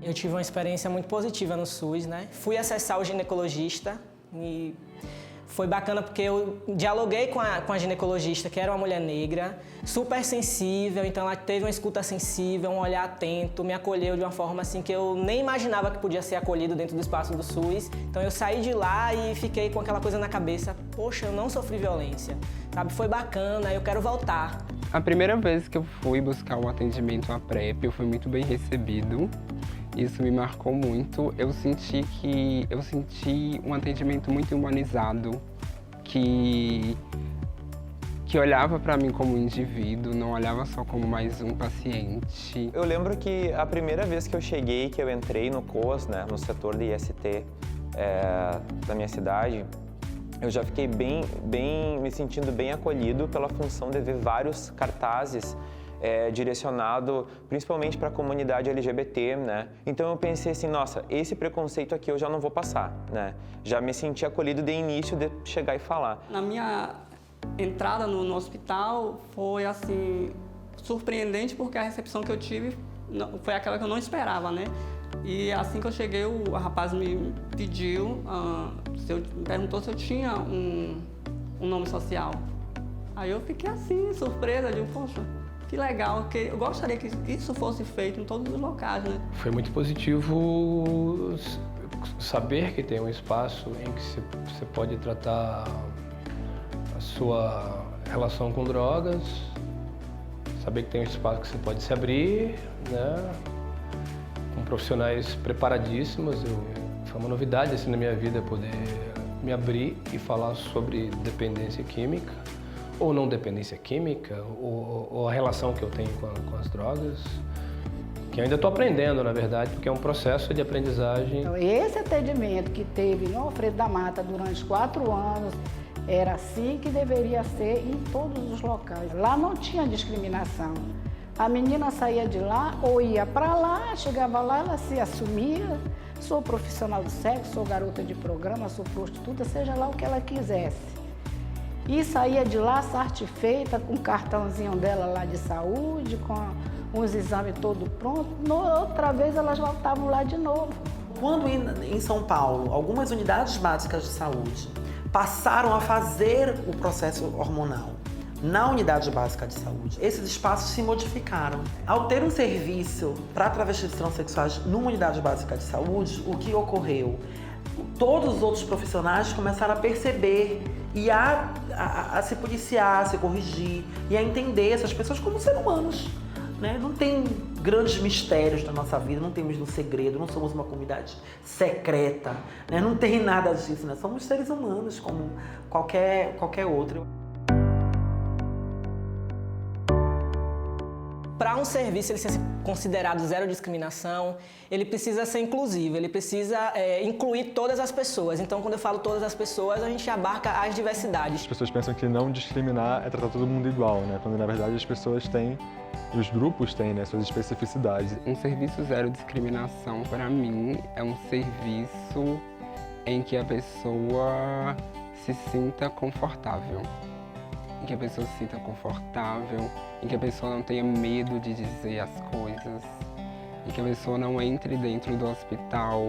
Eu tive uma experiência muito positiva no SUS, né? Fui acessar o ginecologista e foi bacana porque eu dialoguei com a ginecologista, que era uma mulher negra, super sensível, então ela teve uma escuta sensível, um olhar atento, me acolheu de uma forma assim que eu nem imaginava que podia ser acolhido dentro do espaço do SUS. Então eu saí de lá e fiquei com aquela coisa na cabeça, poxa, eu não sofri violência, sabe? Foi bacana, eu quero voltar. A primeira vez que eu fui buscar um atendimento à PrEP, eu fui muito bem recebido. Isso me marcou muito. Eu senti um atendimento muito humanizado, que olhava para mim como um indivíduo, não olhava só como mais um paciente. Eu lembro que a primeira vez que eu cheguei, que eu entrei no COAS, né, no setor de IST da minha cidade, eu já fiquei me sentindo bem acolhido pela função de ver vários cartazes direcionado principalmente para a comunidade LGBT, né? Então eu pensei assim, nossa, esse preconceito aqui eu já não vou passar, né? Já me senti acolhido de início de chegar e falar. Na minha entrada no hospital foi assim surpreendente porque a recepção que eu tive foi aquela que eu não esperava, né? E assim que eu cheguei, o rapaz me pediu, me perguntou se eu tinha um nome social. Aí eu fiquei assim, surpresa, digo, poxa, que legal, que eu gostaria que isso fosse feito em todos os locais, né? Foi muito positivo saber que tem um espaço em que você pode tratar a sua relação com drogas, saber que tem um espaço que você pode se abrir, né? Com profissionais preparadíssimos. Foi uma novidade assim na minha vida poder me abrir e falar sobre dependência química, ou não dependência química, ou a relação que eu tenho com as drogas, que eu ainda estou aprendendo, na verdade, porque é um processo de aprendizagem. Então, esse atendimento que teve no Alfredo da Mata durante 4 anos, era assim que deveria ser em todos os locais. Lá não tinha discriminação. A menina saía de lá ou ia para lá, chegava lá, ela se assumia, sou profissional do sexo, sou garota de programa, sou prostituta, seja lá o que ela quisesse. E saía de lá satisfeita, com o cartãozinho dela lá de saúde, com os exames todos prontos. Outra vez elas voltavam lá de novo. Quando em São Paulo, algumas unidades básicas de saúde passaram a fazer o processo hormonal na unidade básica de saúde, esses espaços se modificaram. Ao ter um serviço para travestis e transexuais numa unidade básica de saúde, o que ocorreu? Todos os outros profissionais começaram a perceber e a se policiar, a se corrigir e a entender essas pessoas como seres humanos, né? Não tem grandes mistérios na nossa vida, não temos um segredo, não somos uma comunidade secreta, né? Não tem nada disso, né? Somos seres humanos como qualquer outro. Para um serviço ele ser considerado zero discriminação, ele precisa ser inclusivo, ele precisa incluir todas as pessoas. Então, quando eu falo todas as pessoas, a gente abarca as diversidades. As pessoas pensam que não discriminar é tratar todo mundo igual, né? Quando, na verdade, as pessoas têm, os grupos têm, né, suas especificidades. Um serviço zero discriminação, para mim, é um serviço em que a pessoa se sinta confortável. Em que a pessoa se sinta confortável, em que a pessoa não tenha medo de dizer as coisas, em que a pessoa não entre dentro do hospital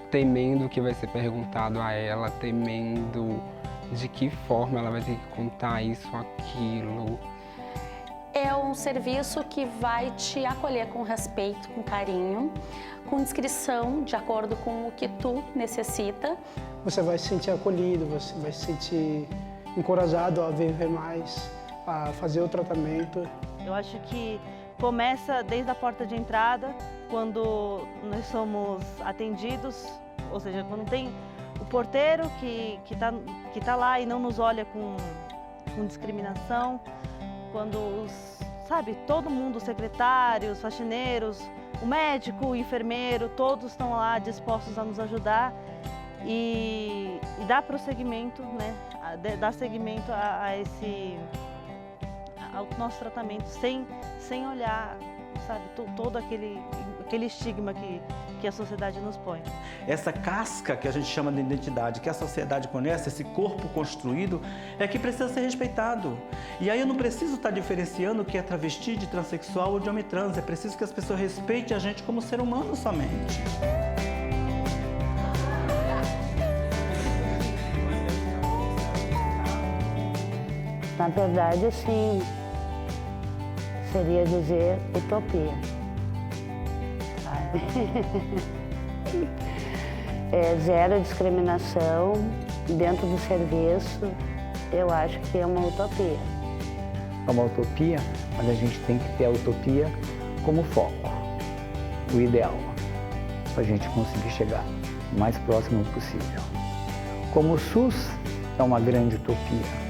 temendo o que vai ser perguntado a ela, temendo de que forma ela vai ter que contar isso ou aquilo. É um serviço que vai te acolher com respeito, com carinho, com discrição, de acordo com o que tu necessita. Você vai se sentir acolhido, você vai se sentir encorajado a viver mais, a fazer o tratamento. Eu acho que começa desde a porta de entrada, quando nós somos atendidos, ou seja, quando tem o porteiro que tá lá e não nos olha com discriminação, quando todo mundo, os secretários, faxineiros, o médico, o enfermeiro, todos estão lá dispostos a nos ajudar e dar prosseguimento, né? Dar seguimento ao nosso tratamento sem olhar, sabe, todo aquele estigma que a sociedade nos põe. Essa casca que a gente chama de identidade, que a sociedade conhece, esse corpo construído, é que precisa ser respeitado. E aí eu não preciso estar diferenciando o que é travesti de transexual ou de homem trans, é preciso que as pessoas respeitem a gente como ser humano somente. Na verdade, assim, seria dizer utopia. Zero discriminação dentro do serviço, eu acho que é uma utopia. É uma utopia, mas a gente tem que ter a utopia como foco, o ideal, para a gente conseguir chegar o mais próximo possível. Como o SUS é uma grande utopia,